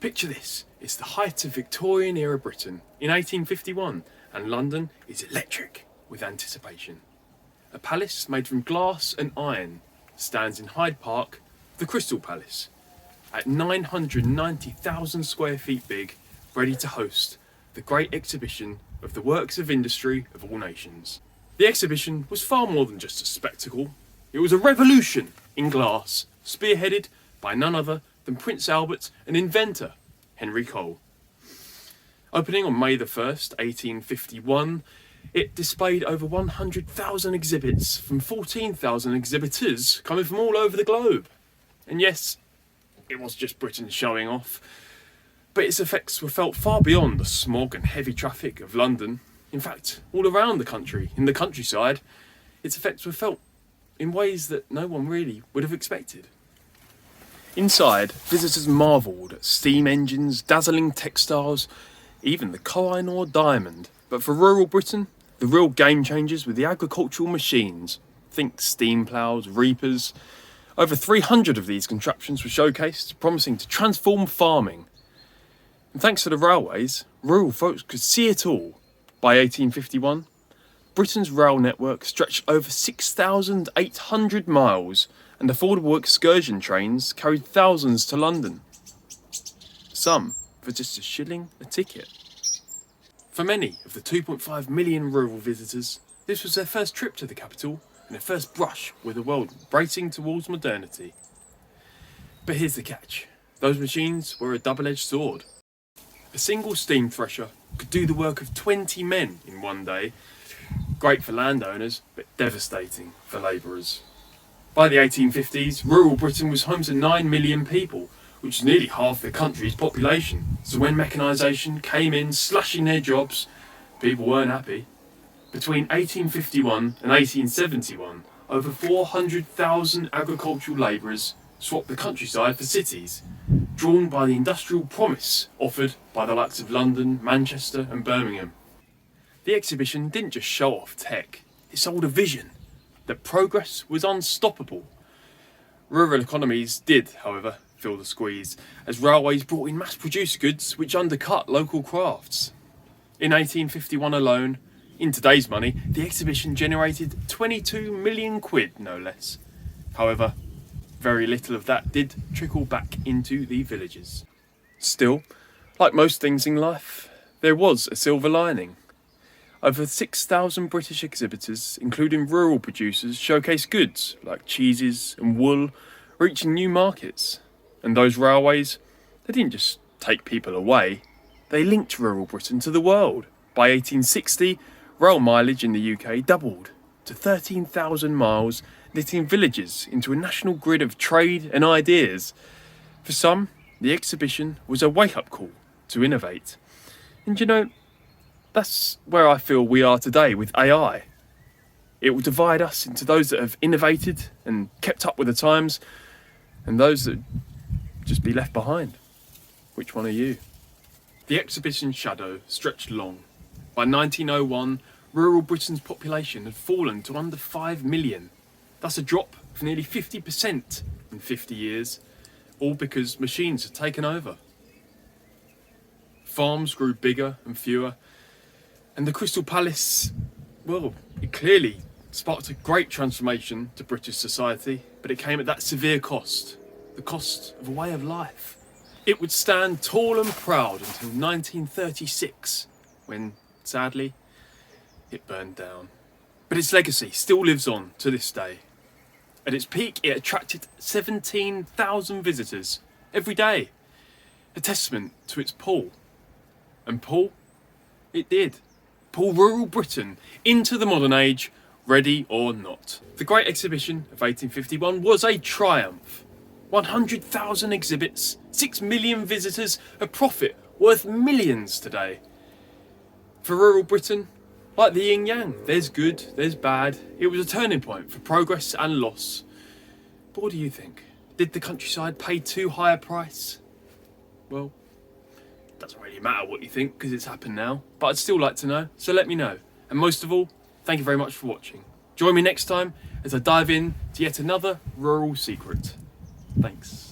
Picture this, it's the height of Victorian era Britain in 1851 and London is electric with anticipation. A palace made from glass and iron stands in Hyde Park, the Crystal Palace, at 990,000 square feet big, ready to host the great exhibition of the works of industry of all nations. The exhibition was far more than just a spectacle. It was a revolution in glass, spearheaded by none other than Prince Albert and inventor Henry Cole. Opening on May the 1st, 1851, it displayed over 100,000 exhibits from 14,000 exhibitors coming from all over the globe. And yes, it was just Britain showing off, but its effects were felt far beyond the smog and heavy traffic of London. In fact, all around the country, in the countryside, its effects were felt in ways that no one really would have expected. Inside, visitors marvelled at steam engines, dazzling textiles, even the Koh-i-Noor diamond. But for rural Britain, the real game changers were the agricultural machines. Think steam ploughs, reapers. Over 300 of these contraptions were showcased, promising to transform farming. And thanks to the railways, rural folks could see it all. By 1851, Britain's rail network stretched over 6,800 miles, and affordable excursion trains carried thousands to London. Some for just a shilling a ticket. For many of the 2.5 million rural visitors, this was their first trip to the capital and their first brush with a world racing towards modernity. But here's the catch. Those machines were a double-edged sword. A single steam thresher could do the work of 20 men in one day. Great for landowners, but devastating for labourers. By the 1850s, rural Britain was home to 9 million people, which is nearly half the country's population. So when mechanisation came in, slashing their jobs, people weren't happy. Between 1851 and 1871, over 400,000 agricultural labourers swapped the countryside for cities, drawn by the industrial promise offered by the likes of London, Manchester and Birmingham. The exhibition didn't just show off tech, it sold a vision that progress was unstoppable. Rural economies did, however, feel the squeeze, as railways brought in mass-produced goods which undercut local crafts. In 1851 alone, in today's money, the exhibition generated 22 million quid, no less. However, very little of that did trickle back into the villages. Still, like most things in life, there was a silver lining. Over 6,000 British exhibitors, including rural producers, showcased goods like cheeses and wool, reaching new markets. And those railways, they didn't just take people away, they linked rural Britain to the world. By 1860, rail mileage in the UK doubled to 13,000 miles, knitting villages into a national grid of trade and ideas. For some, the exhibition was a wake-up call to innovate. And you know, that's where I feel we are today with AI. It will divide us into those that have innovated and kept up with the times, and those that just be left behind. Which one are you? The exhibition shadow stretched long. By 1901, rural Britain's population had fallen to under 5 million. That's a drop of nearly 50% in 50 years, all because machines had taken over. Farms grew bigger and fewer, and the Crystal Palace, well, it clearly sparked a great transformation to British society, but it came at that severe cost, the cost of a way of life. It would stand tall and proud until 1936, when, sadly, it burned down. But its legacy still lives on to this day. At its peak, it attracted 17,000 visitors every day, a testament to its pull. And pull, it did. Pull rural Britain into the modern age, ready or not. The Great Exhibition of 1851 was a triumph. 100,000 exhibits, 6 million visitors, a profit worth millions today. For rural Britain, like the yin-yang, there's good, there's bad. It was a turning point for progress and loss. But what do you think? Did the countryside pay too high a price? Well, it doesn't really matter what you think because it's happened now, but I'd still like to know, so let me know. And most of all, thank you very much for watching. Join me next time as I dive in to yet another rural secret. Thanks.